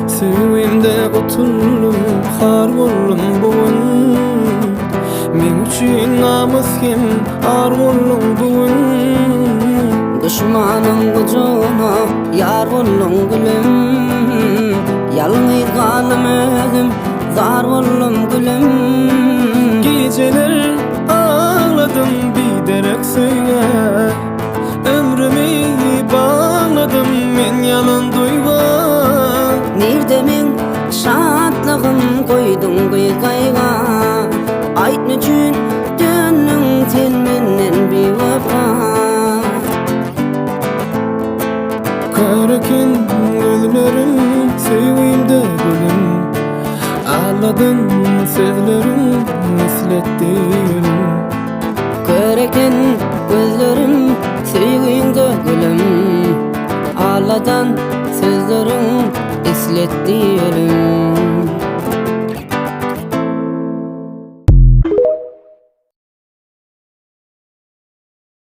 Sevimde otururum, har bollum bugün. Men üçün namuskem ar bollum bugün. Düşmanın gücüne yar bollum gülüm. Yalnız kalım özüm, zar bollum gülüm. Geceler ağladım bir derek söyle. Ömrümü bağladım men yalan duyga. Nerede men şatlığım koydum kıyga. Aytın üçün dönün sen menden bir vefa. Karaken gözlerim sevimde gülüm. Ağladın sözlerim misletti yönüm. Köreken gözlerim sevginde gülüm. Ağladan sözlerin esletti